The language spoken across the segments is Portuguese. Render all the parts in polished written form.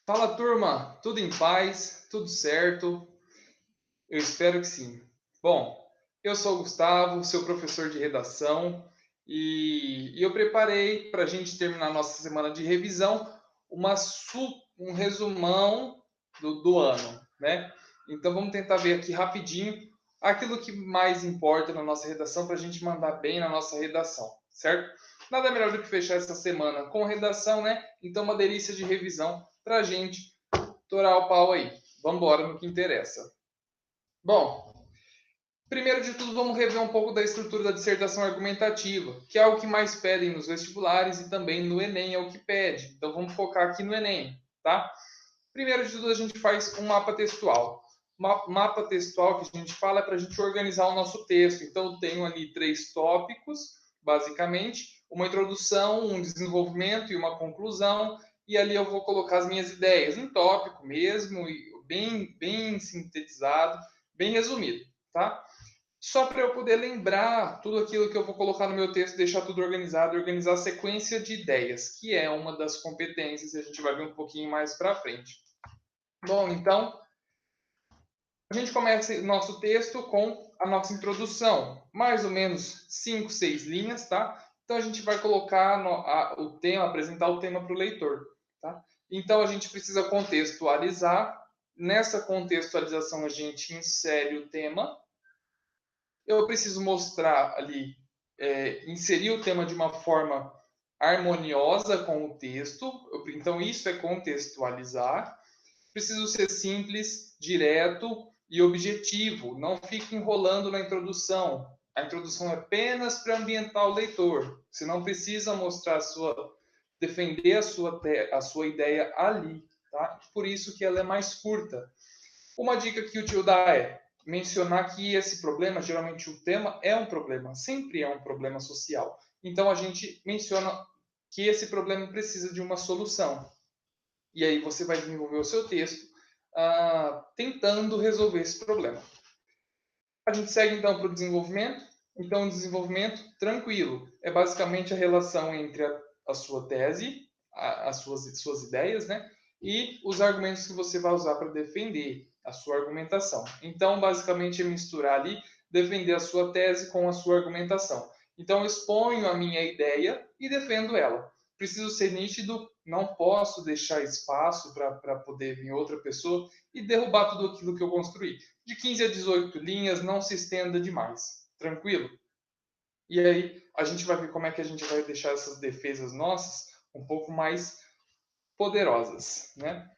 Fala, turma, tudo em paz, tudo certo? Eu espero que sim. Bom, eu sou o Gustavo, seu professor de redação, e eu preparei para a gente terminar nossa semana de revisão um resumão do ano, né? Então vamos tentar ver aqui rapidinho aquilo que mais importa na nossa redação para a gente mandar bem na nossa redação, certo? Nada melhor do que fechar essa semana com redação, né? Então uma delícia de revisão para a gente torar o pau aí. Vamos embora no que interessa. Bom, primeiro de tudo, vamos rever um pouco da estrutura da dissertação argumentativa, que é o que mais pedem nos vestibulares e também no Enem é o que pede. Então vamos focar aqui no Enem, tá? Primeiro de tudo, a gente faz um mapa textual. Mapa textual que a gente fala é para a gente organizar o nosso texto. Então, eu tenho ali 3 tópicos, basicamente, uma introdução, um desenvolvimento e uma conclusão. E ali eu vou colocar as minhas ideias em tópico mesmo, bem sintetizado, bem resumido, tá? Só para eu poder lembrar tudo aquilo que eu vou colocar no meu texto, deixar tudo organizado, organizar a sequência de ideias, que é uma das competências que a gente vai ver um pouquinho mais para frente. Bom, então, a gente começa o nosso texto com a nossa introdução, mais ou menos 5, 6 linhas, tá? Então, a gente vai colocar o tema, apresentar o tema para o leitor, tá? Então, a gente precisa contextualizar. Nessa contextualização, a gente insere o tema. Eu preciso mostrar ali, inserir o tema de uma forma harmoniosa com o texto. Então, isso é contextualizar. Preciso ser simples, direto e objetivo. Não fique enrolando na introdução. A introdução é apenas para ambientar o leitor. Você não precisa mostrar defender a sua ideia ali, tá? Por isso que ela é mais curta. Uma dica que o tio dá é mencionar que esse problema, geralmente o tema é um problema, sempre é um problema social. Então a gente menciona que esse problema precisa de uma solução. E aí você vai desenvolver o seu texto tentando resolver esse problema. A gente segue então para o desenvolvimento. Então, o desenvolvimento tranquilo é basicamente a relação entre a sua tese, as suas ideias, né? E os argumentos que você vai usar para defender a sua argumentação. Então, basicamente, é misturar ali, defender a sua tese com a sua argumentação. Então, eu exponho a minha ideia e defendo ela. Preciso ser nítido, não posso deixar espaço para poder vir outra pessoa e derrubar tudo aquilo que eu construí. De 15 a 18 linhas, não se estenda demais. Tranquilo? E aí a gente vai ver como é que a gente vai deixar essas defesas nossas um pouco mais poderosas, né?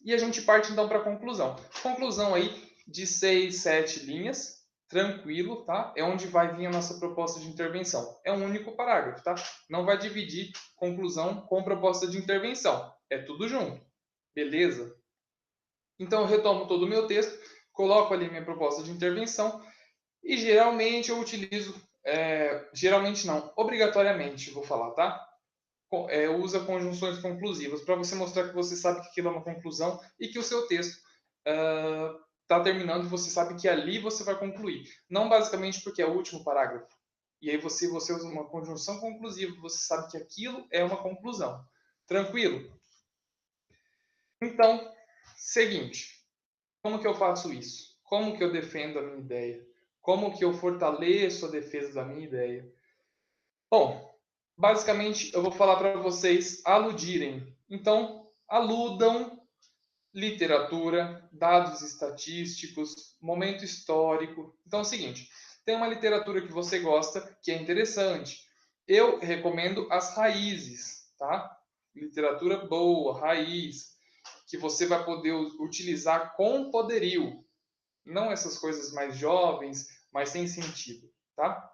E a gente parte então para a conclusão. Conclusão aí de 6, 7 linhas, tranquilo, tá? É onde vai vir a nossa proposta de intervenção. É um único parágrafo, tá? Não vai dividir conclusão com proposta de intervenção. É tudo junto. Beleza? Então eu retomo todo o meu texto, coloco ali minha proposta de intervenção e geralmente eu utilizo, geralmente não, obrigatoriamente vou falar, tá? Usa conjunções conclusivas para você mostrar que você sabe que aquilo é uma conclusão e que o seu texto está terminando e você sabe que ali você vai concluir. Não basicamente porque é o último parágrafo. E aí você usa uma conjunção conclusiva, você sabe que aquilo é uma conclusão. Tranquilo? Então, seguinte, como que eu faço isso? Como que eu defendo a minha ideia? Como que eu fortaleço a defesa da minha ideia? Bom, basicamente eu vou falar para vocês aludirem. Então, aludam literatura, dados estatísticos, momento histórico. Então é o seguinte, tem uma literatura que você gosta, que é interessante. Eu recomendo as raízes, tá? Literatura boa, raiz, que você vai poder utilizar com poderio. Não essas coisas mais jovens, mas sem sentido, tá?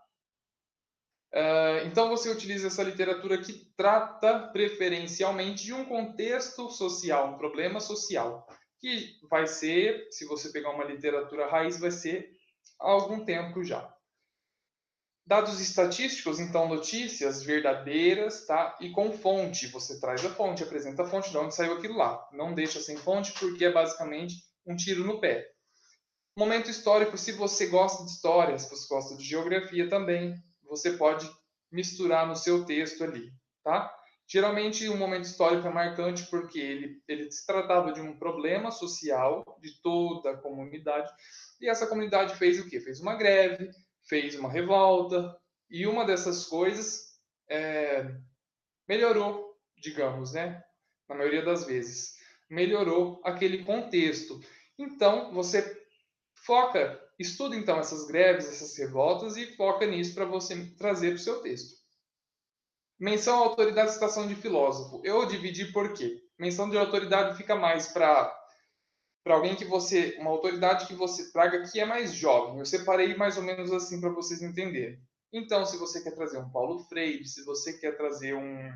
Então você utiliza essa literatura que trata preferencialmente de um contexto social, um problema social, que vai ser, se você pegar uma literatura raiz, vai ser há algum tempo já. Dados estatísticos, então notícias verdadeiras, tá? E com fonte, você traz a fonte, apresenta a fonte de onde saiu aquilo lá. Não deixa sem fonte porque é basicamente um tiro no pé. Momento histórico, se você gosta de história, se você gosta de geografia também, você pode misturar no seu texto ali, tá? Geralmente, um momento histórico é marcante porque ele se tratava de um problema social de toda a comunidade, e essa comunidade fez o quê? Fez uma greve, fez uma revolta, e uma dessas coisas melhorou, digamos, né? Na maioria das vezes, melhorou aquele contexto. Então, você foca, estuda então essas greves, essas revoltas e foca nisso para você trazer para o seu texto. Menção à autoridade e citação de filósofo. Eu dividi por quê? Menção de autoridade fica mais para alguém que você, uma autoridade que você traga que é mais jovem. Eu separei mais ou menos assim para vocês entenderem. Então, se você quer trazer um Paulo Freire, se você quer trazer um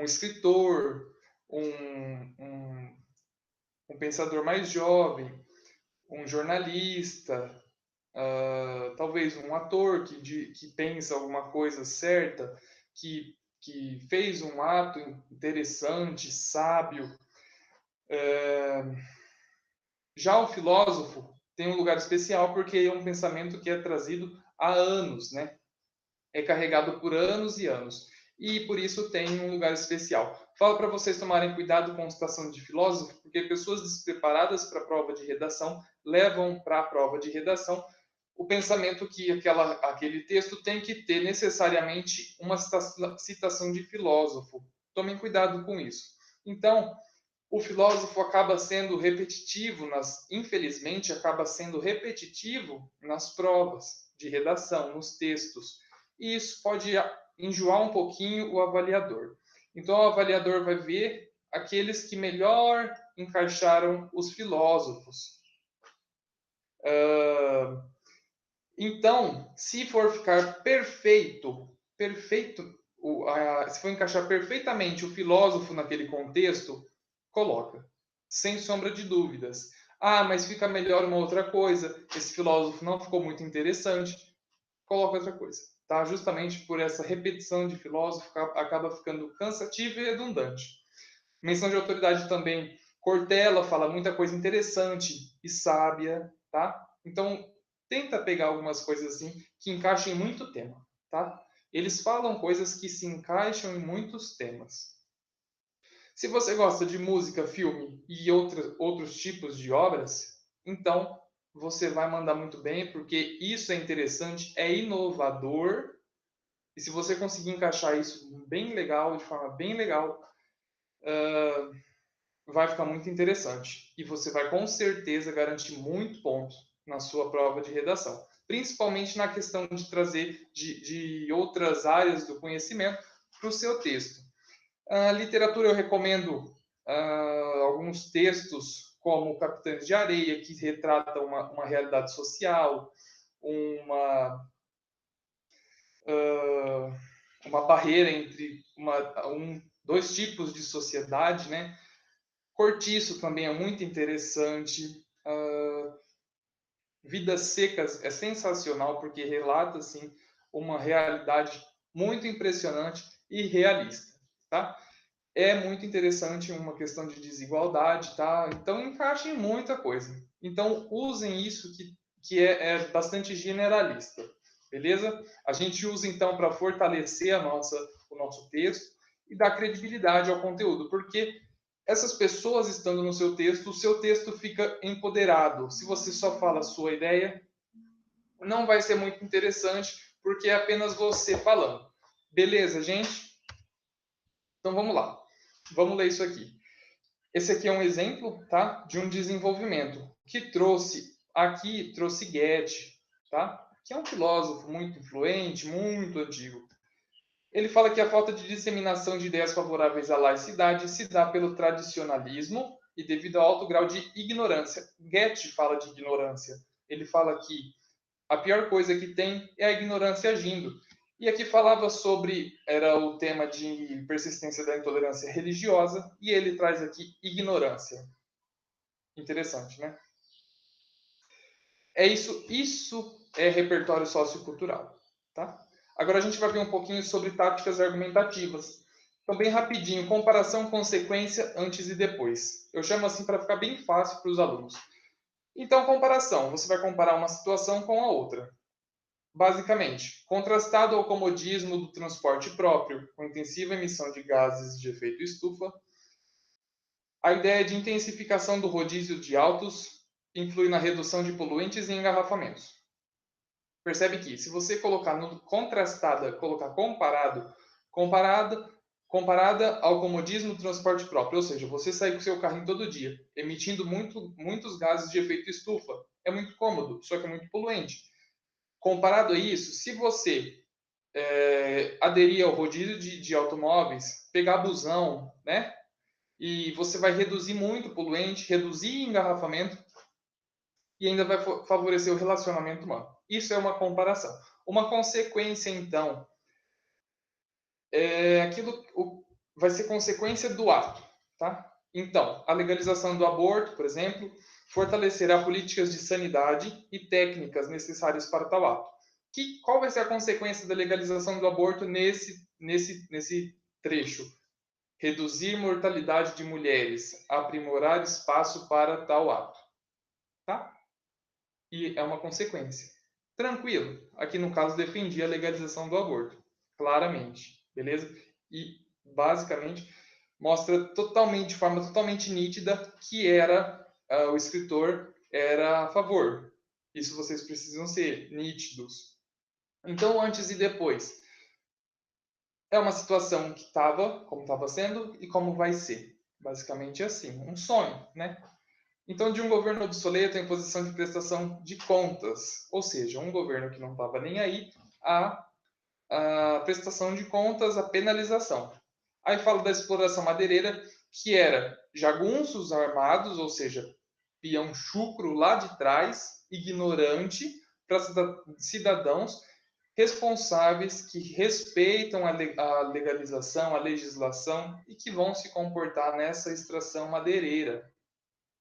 escritor, um, um pensador mais jovem, um jornalista, talvez um ator que pensa alguma coisa certa, que fez um ato interessante, sábio. Já o filósofo tem um lugar especial porque é um pensamento que é trazido há anos, né? É carregado por anos e anos. E por isso tem um lugar especial. Falo para vocês tomarem cuidado com a citação de filósofo, porque pessoas despreparadas para a prova de redação levam para a prova de redação o pensamento que aquele texto tem que ter necessariamente uma citação de filósofo. Tomem cuidado com isso. Então, o filósofo acaba sendo repetitivo, infelizmente, acaba sendo repetitivo nas provas de redação, nos textos. E isso pode enjoar um pouquinho o avaliador. Então, o avaliador vai ver aqueles que melhor encaixaram os filósofos. Então, se for ficar perfeito, se for encaixar perfeitamente o filósofo naquele contexto, coloca, sem sombra de dúvidas. Ah, mas fica melhor uma outra coisa. Esse filósofo não ficou muito interessante. Coloca outra coisa, tá? Justamente por essa repetição de filósofo acaba ficando cansativo e redundante. Menção de autoridade também. Cortella fala muita coisa interessante e sábia, tá? Então, tenta pegar algumas coisas assim que encaixem em muito tema, tá? Eles falam coisas que se encaixam em muitos temas. Se você gosta de música, filme e outros tipos de obras, então você vai mandar muito bem, porque isso é interessante, é inovador, e se você conseguir encaixar isso bem legal, de forma bem legal, vai ficar muito interessante. E você vai com certeza garantir muito ponto na sua prova de redação. Principalmente na questão de trazer de outras áreas do conhecimento para o seu texto. A literatura eu recomendo alguns textos como Capitães de Areia, que retrata uma realidade social, uma barreira entre dois tipos de sociedade, né? Cortiço também é muito interessante. Vidas Secas é sensacional porque relata assim uma realidade muito impressionante e realista, tá? É muito interessante uma questão de desigualdade, tá? Então encaixem muita coisa. Então usem isso que é bastante generalista, beleza? A gente usa então para fortalecer o nosso texto e dar credibilidade ao conteúdo, porque essas pessoas estando no seu texto, o seu texto fica empoderado. Se você só fala a sua ideia, não vai ser muito interessante, porque é apenas você falando. Beleza, gente? Então vamos lá. Vamos ler isso aqui. Esse aqui é um exemplo, tá, de um desenvolvimento que trouxe Goethe, tá? Que é um filósofo muito influente, muito antigo. Ele fala que a falta de disseminação de ideias favoráveis à laicidade se dá pelo tradicionalismo e devido ao alto grau de ignorância. Goethe fala de ignorância. Ele fala que a pior coisa que tem é a ignorância agindo. E aqui falava era o tema de persistência da intolerância religiosa, e ele traz aqui ignorância. Interessante, né? Isso é repertório sociocultural, tá? Agora a gente vai ver um pouquinho sobre táticas argumentativas. Então, bem rapidinho, comparação, consequência, antes e depois. Eu chamo assim para ficar bem fácil para os alunos. Então, comparação. Você vai comparar uma situação com a outra. basicamente, contrastado ao comodismo do transporte próprio, com intensiva emissão de gases de efeito estufa, a ideia de intensificação do rodízio de autos influi na redução de poluentes e engarrafamentos. Percebe que, se você colocar no contrastada, colocar comparada ao comodismo do transporte próprio, ou seja, você sair com o seu carrinho todo dia, emitindo muitos gases de efeito estufa, é muito cômodo, só que é muito poluente. Comparado a isso, se você aderir ao rodízio de automóveis, pegar busão, né? E você vai reduzir muito o poluente, reduzir engarrafamento e ainda vai favorecer o relacionamento humano. Isso é uma comparação. Uma consequência, então, vai ser consequência do ato, tá? Então, a legalização do aborto, por exemplo, fortalecerá políticas de sanidade e técnicas necessárias para tal ato. Qual vai ser a consequência da legalização do aborto nesse trecho? Reduzir mortalidade de mulheres, aprimorar espaço para tal ato, tá? E é uma consequência. Tranquilo. Aqui no caso defendi a legalização do aborto, claramente, beleza? E basicamente mostra totalmente, de forma totalmente nítida que o escritor era a favor. Isso vocês precisam ser nítidos. Então, antes e depois. É uma situação que estava, como estava sendo e como vai ser. Basicamente assim, um sonho, né? Então, de um governo obsoleto em posição de prestação de contas, ou seja, um governo que não estava nem aí a prestação de contas, a penalização. Aí fala da exploração madeireira, que era jagunços armados, ou seja, peão chucro lá de trás, ignorante, para cidadãos responsáveis que respeitam a legalização, a legislação e que vão se comportar nessa extração madeireira,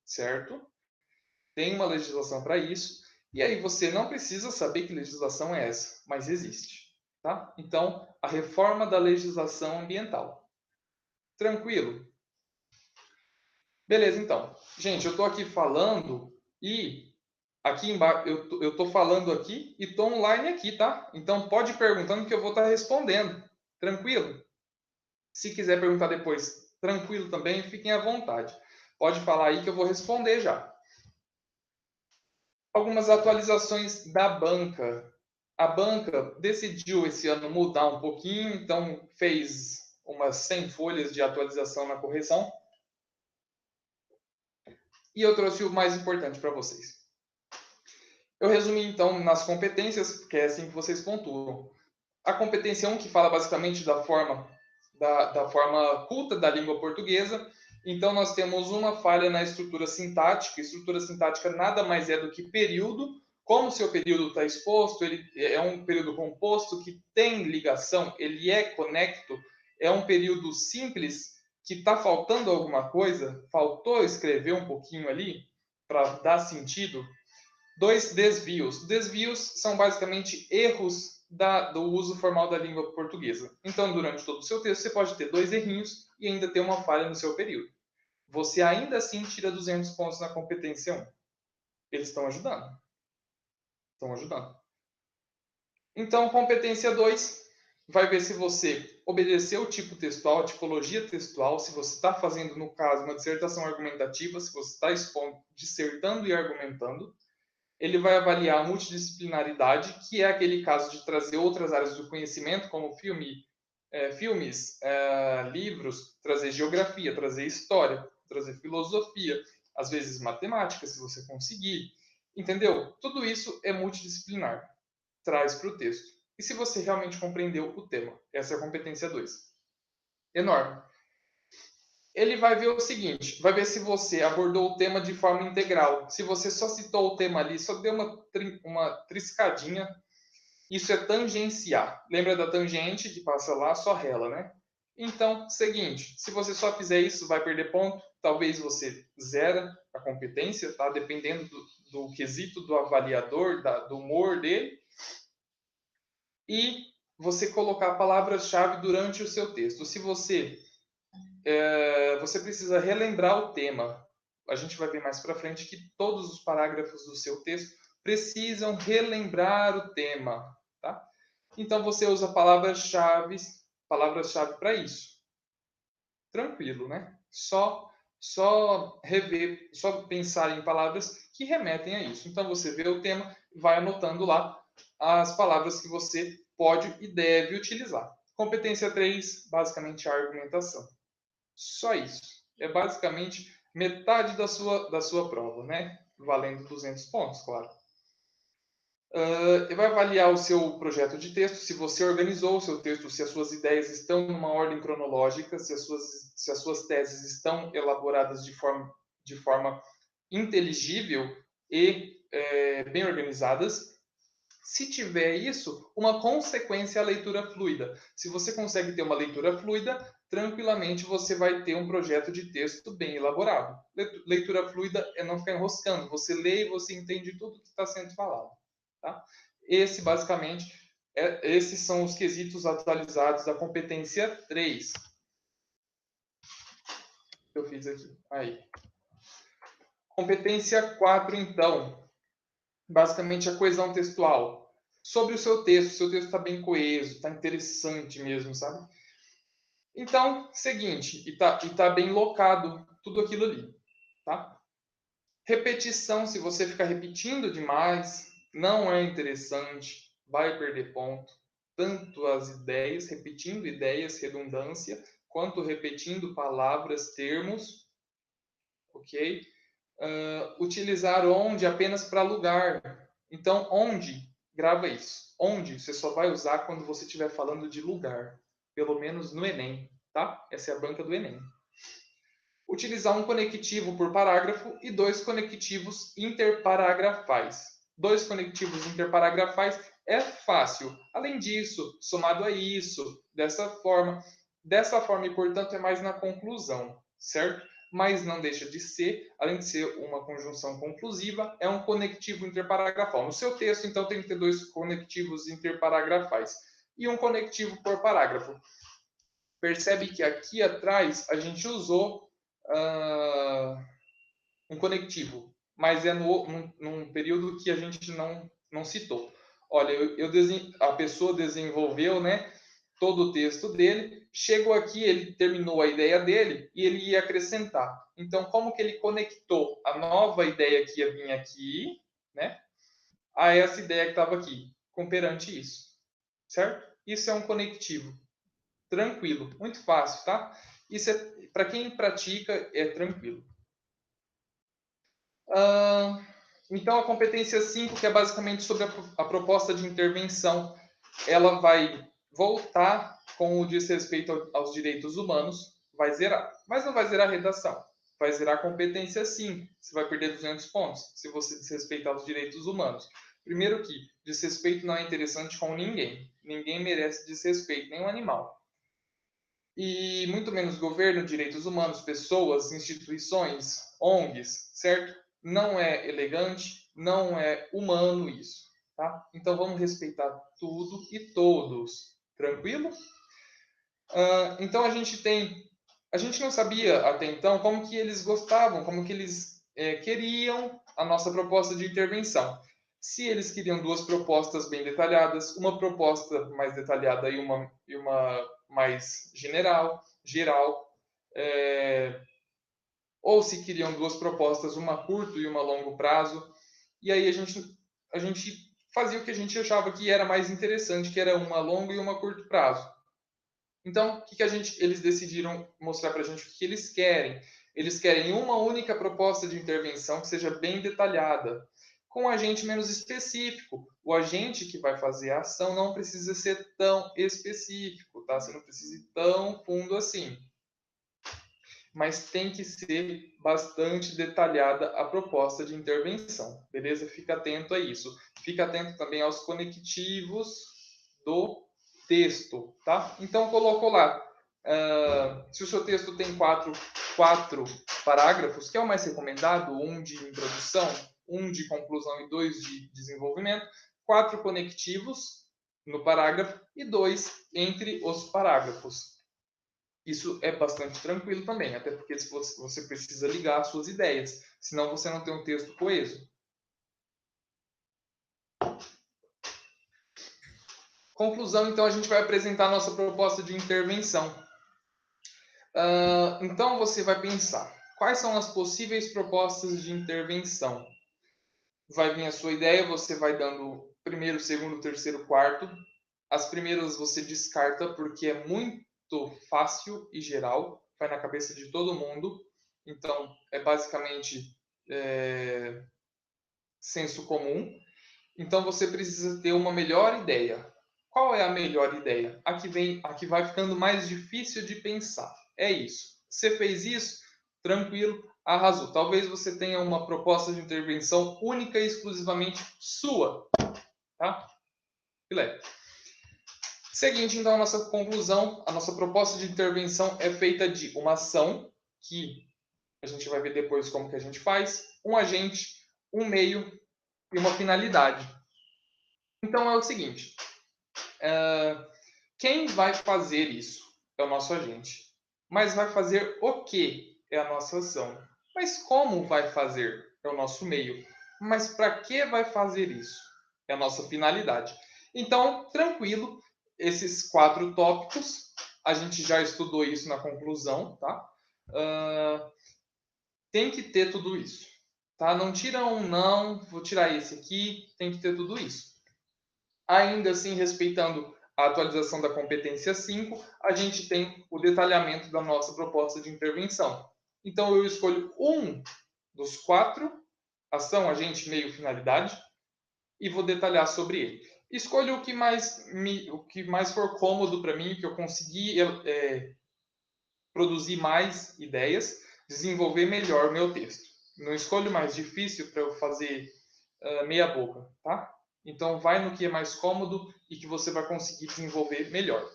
certo? Tem uma legislação para isso, e aí você não precisa saber que legislação é essa, mas existe, tá? Então, a reforma da legislação ambiental. Tranquilo? Beleza, então. Gente, eu estou aqui falando e aqui embaixo eu estou falando aqui e estou online aqui, tá? Então pode ir perguntando que eu vou estar respondendo. Tranquilo? Se quiser perguntar depois, tranquilo também, fiquem à vontade. Pode falar aí que eu vou responder já. Algumas atualizações da banca. A banca decidiu esse ano mudar um pouquinho, então fez umas 100 folhas de atualização na correção. E eu trouxe o mais importante para vocês. Eu resumi então nas competências, porque é assim que vocês pontuam. A competência 1, que fala basicamente da forma culta da língua portuguesa. Então, nós temos uma falha na estrutura sintática. Estrutura sintática nada mais é do que período. Como o seu período está exposto, ele é um período composto que tem ligação, ele é conecto, é um período simples que está faltando alguma coisa, faltou escrever um pouquinho ali para dar sentido. 2, desvios. Desvios são basicamente erros do uso formal da língua portuguesa. Então, durante todo o seu texto, você pode ter 2 errinhos e ainda ter uma falha no seu período. Você ainda assim tira 200 pontos na competência 1. Eles estão ajudando. Estão ajudando. Então, competência 2 vai ver se você obedeceu o tipo textual, a tipologia textual, se você está fazendo, no caso, uma dissertação argumentativa, se você está dissertando e argumentando. Ele vai avaliar a multidisciplinaridade, que é aquele caso de trazer outras áreas do conhecimento, como filmes, livros, trazer geografia, trazer história, trazer filosofia, às vezes matemática, se você conseguir. Entendeu? Tudo isso é multidisciplinar. Traz para o texto. E se você realmente compreendeu o tema? Essa é a competência 2. Enorme. Ele vai ver o seguinte, vai ver se você abordou o tema de forma integral. Se você só citou o tema ali, só deu uma triscadinha, isso é tangenciar. Lembra da tangente que passa lá, só rela, né? Então, seguinte, se você só fizer isso, vai perder ponto. Talvez você zera a competência, tá? Dependendo do quesito do avaliador, do humor dele. E você colocar palavras-chave durante o seu texto. Se você precisa relembrar o tema. A gente vai ver mais para frente que todos os parágrafos do seu texto precisam relembrar o tema. tá? Então, você usa palavras-chave para isso. Tranquilo, né? Só rever, só pensar em palavras que remetem a isso. Então, você vê o tema, vai anotando lá as palavras que você pode e deve utilizar. Competência 3, basicamente a argumentação. Só isso. É basicamente metade da sua prova, né? Valendo 200 pontos, claro. Vai avaliar o seu projeto de texto, se você organizou o seu texto, se as suas ideias estão numa ordem cronológica, se as suas teses estão elaboradas de forma inteligível e bem organizadas. Se tiver isso, uma consequência é a leitura fluida. Se você consegue ter uma leitura fluida, tranquilamente você vai ter um projeto de texto bem elaborado. Leitura fluida é não ficar enroscando. Você lê e você entende tudo que está sendo falado. Tá? Esses são os quesitos atualizados da competência 3. Eu fiz aqui. Aí. Competência 4, então. Basicamente, a coesão textual. Sobre o seu texto está bem coeso, está interessante mesmo, sabe? Então, seguinte, e tá bem locado tudo aquilo ali, tá? Repetição, se você ficar repetindo demais, não é interessante, vai perder ponto. Tanto as ideias, repetindo ideias, redundância, quanto repetindo palavras, termos, ok? Utilizar onde apenas para lugar. Então, onde, grava isso. Onde você só vai usar quando você estiver falando de lugar. Pelo menos no Enem, tá? Essa é a banca do Enem. Utilizar um conectivo por parágrafo e 2 conectivos interparagrafais. 2 conectivos interparagrafais é fácil. Além disso, somado a isso, dessa forma e portanto é mais na conclusão, certo? Mas não deixa de ser, além de ser uma conjunção conclusiva, é um conectivo interparagrafal. No seu texto, então, tem que ter 2 conectivos interparagrafais e um conectivo por parágrafo. Percebe que aqui atrás a gente usou um conectivo, mas é num período que a gente não citou. Olha, a pessoa desenvolveu, né, todo o texto dele, chegou aqui, ele terminou a ideia dele e ele ia acrescentar. Então, como que ele conectou a nova ideia que ia vir aqui, né, a essa ideia que estava aqui, com perante isso, certo? Isso é um conectivo. Tranquilo, muito fácil, tá? Isso é, para quem pratica, é tranquilo. Então, a competência 5, que é basicamente sobre a proposta de intervenção, ela vai voltar com o desrespeito aos direitos humanos, vai zerar. Mas não vai zerar a redação, vai zerar a competência 5. Você vai perder 200 pontos se você desrespeitar os direitos humanos. Primeiro que desrespeito não é interessante com ninguém. Ninguém merece desrespeito, nenhum animal. E muito menos governo, direitos humanos, pessoas, instituições, ONGs, certo? Não é elegante, não é humano isso, tá? Então vamos respeitar tudo e todos, tranquilo? Então a gente não sabia até então como que eles gostavam, como que eles queriam a nossa proposta de intervenção. Se eles queriam 2 propostas bem detalhadas, uma proposta mais detalhada e uma mais geral, ou se queriam 2 propostas, uma a curto e uma a longo prazo, e aí a gente fazia o que a gente achava que era mais interessante, que era uma a longo e uma a curto prazo. Então, o que eles decidiram mostrar para a gente o que eles querem? Eles querem uma única proposta de intervenção que seja bem detalhada, com um agente menos específico. O agente que vai fazer a ação não precisa ser tão específico, tá? Você não precisa ir tão fundo assim. Mas tem que ser bastante detalhada a proposta de intervenção, beleza? Fica atento a isso. Fica atento também aos conectivos do texto, tá? Então, colocou lá, se o seu texto tem quatro parágrafos, que é o mais recomendado, um de introdução, um de conclusão e 2 de desenvolvimento, 4 conectivos no parágrafo e 2 entre os parágrafos. Isso é bastante tranquilo também, até porque você precisa ligar as suas ideias, senão você não tem um texto coeso. Conclusão, então, a gente vai apresentar a nossa proposta de intervenção. Então, você vai pensar, quais são as possíveis propostas de intervenção? Vai vir a sua ideia, você vai dando primeiro, segundo, terceiro, quarto. As primeiras você descarta porque é muito fácil e geral, vai na cabeça de todo mundo. Então, é basicamente senso comum. Então, você precisa ter uma melhor ideia. Qual é a melhor ideia? A que vai ficando mais difícil de pensar. É isso. Você fez isso, tranquilo, arrasou. Talvez você tenha uma proposta de intervenção única e exclusivamente sua, tá? Filé. Seguinte, então, a nossa conclusão, a nossa proposta de intervenção é feita de uma ação, que a gente vai ver depois como que a gente faz, um agente, um meio e uma finalidade. Então, é o seguinte, quem vai fazer isso é o nosso agente. Mas vai fazer o que é a nossa ação. Mas como vai fazer é o nosso meio. Mas para que vai fazer isso? É a nossa finalidade. Então, tranquilo, esses 4 tópicos, a gente já estudou isso na conclusão, tá? Tem que ter tudo isso, tá? Não tira um não, vou tirar esse aqui, tem que ter tudo isso. Ainda assim, respeitando a atualização da competência 5, a gente tem o detalhamento da nossa proposta de intervenção. Então, eu escolho um dos 4, ação, agente, meio, finalidade, e vou detalhar sobre ele. Escolho o que mais for cômodo para mim, que eu consegui produzir mais ideias, desenvolver melhor o meu texto. Não escolho mais difícil para eu fazer meia boca, tá? Então, vai no que é mais cômodo e que você vai conseguir desenvolver melhor.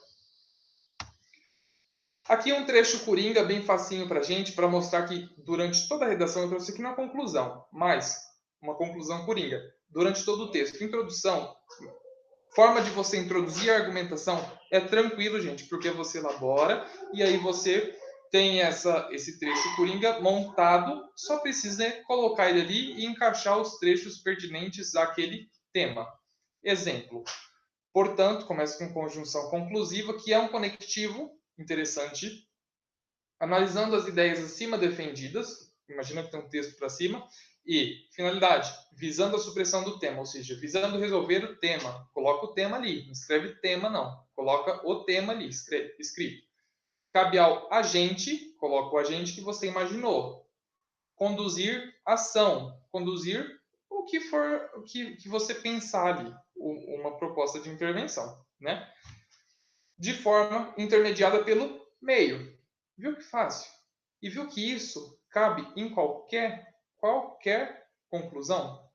Aqui um trecho coringa bem facinho para a gente, para mostrar que durante toda a redação, eu trouxe aqui na conclusão, mas uma conclusão coringa. Durante todo o texto, introdução, forma de você introduzir a argumentação é tranquilo, gente, porque você elabora e aí você tem esse trecho coringa montado, só precisa colocar ele ali e encaixar os trechos pertinentes àquele tema. Exemplo. Portanto, começa com conjunção conclusiva, que é um conectivo interessante, analisando as ideias acima defendidas, imagina que tem um texto para cima, e finalidade, visando a supressão do tema, ou seja, visando resolver o tema. Coloca o tema ali, não escreve tema não, coloca o tema ali, escrito. Cabe ao agente, coloca o agente que você imaginou. Conduzir ação, conduzir o que for, o que você pensar ali, uma proposta de intervenção, né? De forma intermediada pelo meio. Viu que fácil? E viu que isso cabe em qualquer conclusão?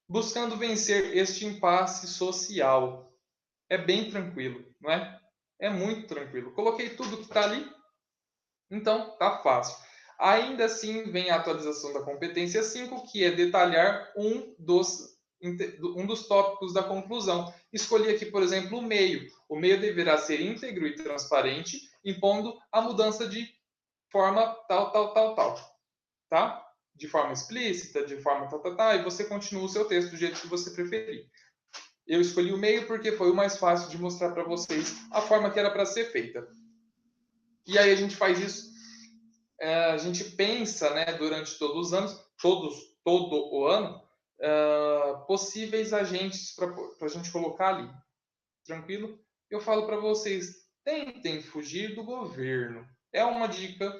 Buscando vencer este impasse social. É bem tranquilo, não é? É muito tranquilo. Coloquei tudo que está ali, então tá fácil. Ainda assim, vem a atualização da competência 5, que é detalhar um dos tópicos da conclusão. Escolhi aqui, por exemplo, o meio. O meio deverá ser íntegro e transparente, impondo a mudança de forma tal. Tá? De forma explícita, de forma tal, e você continua o seu texto do jeito que você preferir. Eu escolhi o meio porque foi o mais fácil de mostrar para vocês a forma que era para ser feita. E aí a gente faz isso, a gente pensa, né, durante todos os anos, todo o ano, possíveis agentes para a gente colocar ali. Tranquilo? Eu falo para vocês, tentem fugir do governo. É uma dica,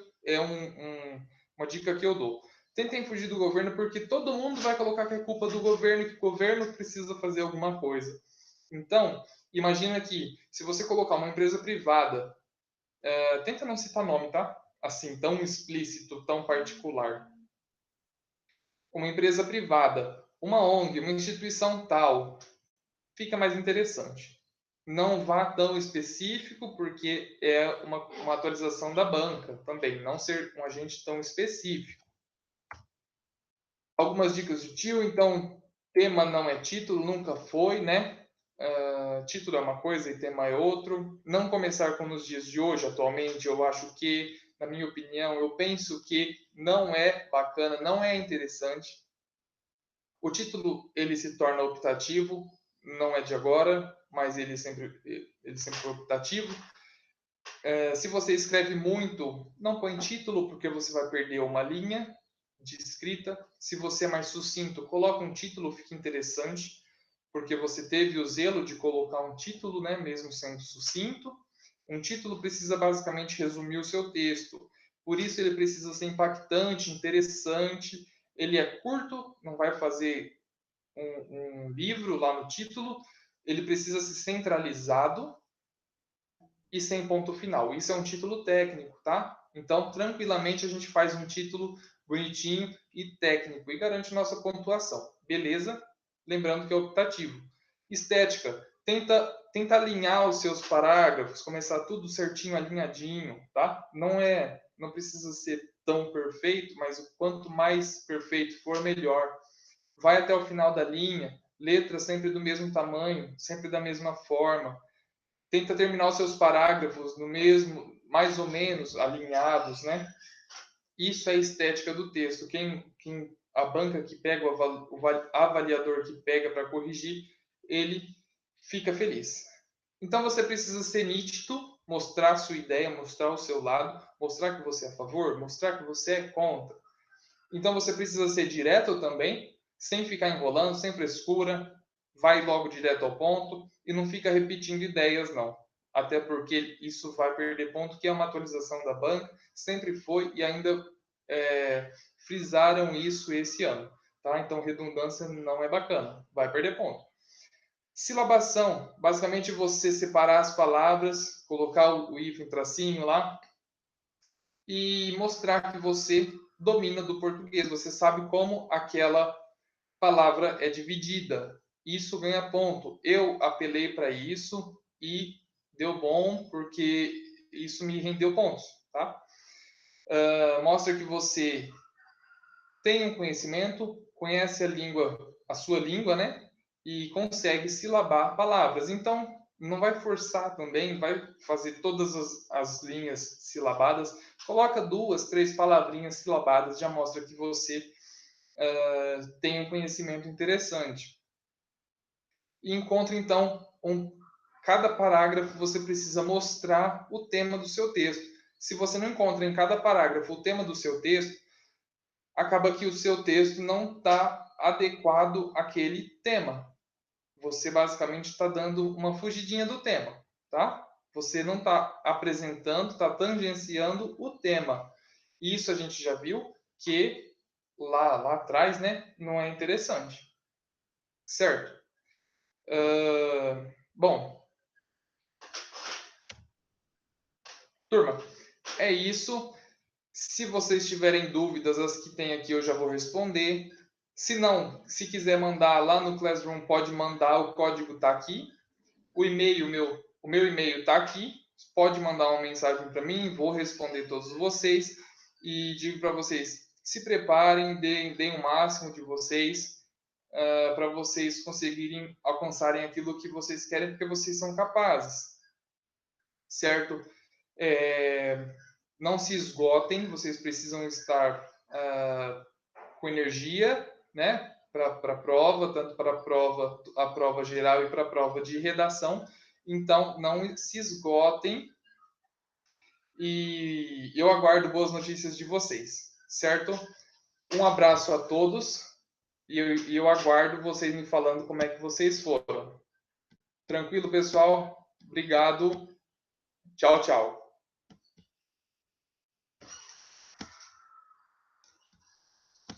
uma dica que eu dou. Tentem fugir do governo porque todo mundo vai colocar que é culpa do governo, que o governo precisa fazer alguma coisa. Então, imagina que se você colocar uma empresa privada, tenta não citar nome, tá? Assim, tão explícito, tão particular. Uma empresa privada, uma ONG, uma instituição tal, fica mais interessante. Não vá tão específico, porque é uma atualização da banca também, não ser um agente tão específico. Algumas dicas do tio, então, tema não é título, nunca foi, né? Título é uma coisa e tema é outro. Não começar com nos dias de hoje, atualmente, eu acho que, na minha opinião, eu penso que não é bacana, não é interessante. O título, ele se torna optativo, não é de agora. mas ele sempre foi optativo. Se você escreve muito, não põe título, porque você vai perder uma linha de escrita. Se você é mais sucinto, coloca um título, fica interessante, porque você teve o zelo de colocar um título, né, mesmo sendo sucinto. Um título precisa basicamente resumir o seu texto. Por isso ele precisa ser impactante, interessante. Ele é curto, não vai fazer um livro lá no título. Ele precisa ser centralizado e sem ponto final. Isso é um título técnico, tá? Então, tranquilamente, a gente faz um título bonitinho e técnico e garante nossa pontuação. Beleza? Lembrando que é optativo. Estética. Tenta alinhar os seus parágrafos, começar tudo certinho, alinhadinho, tá? Não precisa ser tão perfeito, mas o quanto mais perfeito for, melhor. Vai até o final da linha, letras sempre do mesmo tamanho, sempre da mesma forma. Tenta terminar os seus parágrafos no mesmo, mais ou menos alinhados, né? Isso é a estética do texto. A banca que pega, o avaliador que pega para corrigir, ele fica feliz. Então você precisa ser nítido, mostrar a sua ideia, mostrar o seu lado, mostrar que você é a favor, mostrar que você é contra. Então você precisa ser direto também, sem ficar enrolando, sem frescura, vai logo direto ao ponto e não fica repetindo ideias, não. Até porque isso vai perder ponto, que é uma atualização da banca, sempre foi e ainda frisaram isso esse ano. Tá? Então redundância não é bacana, vai perder ponto. Silabação, basicamente você separar as palavras, colocar o hífen tracinho lá e mostrar que você domina do português, você sabe como aquela palavra é dividida. Isso ganha ponto. Eu apelei para isso e deu bom porque isso me rendeu pontos, tá? Mostra que você tem um conhecimento, conhece a sua língua, né? E consegue silabar palavras. Então, não vai forçar também, vai fazer todas as linhas silabadas. Coloca 2, 3 palavrinhas silabadas, já mostra que você tem um conhecimento interessante. E encontre, então, cada parágrafo você precisa mostrar o tema do seu texto. Se você não encontra em cada parágrafo o tema do seu texto, acaba que o seu texto não está adequado àquele tema. Você basicamente está dando uma fugidinha do tema, tá? Você não está apresentando, está tangenciando o tema. Isso a gente já viu que lá atrás, né, não é interessante. Certo? Bom, turma, é isso. Se vocês tiverem dúvidas, as que tem aqui eu já vou responder. Se não, se quiser mandar lá no Classroom, pode mandar, o código está aqui. O meu e-mail está aqui. Pode mandar uma mensagem para mim, vou responder todos vocês. E digo para vocês, se preparem, deem o máximo de vocês para vocês conseguirem alcançarem aquilo que vocês querem, porque vocês são capazes, certo? Não se esgotem, vocês precisam estar com energia, né, para a prova, tanto para a prova geral e para a prova de redação. Então, não se esgotem e eu aguardo boas notícias de vocês, certo? Um abraço a todos e eu aguardo vocês me falando como é que vocês foram. Tranquilo, pessoal? Obrigado. Tchau, tchau.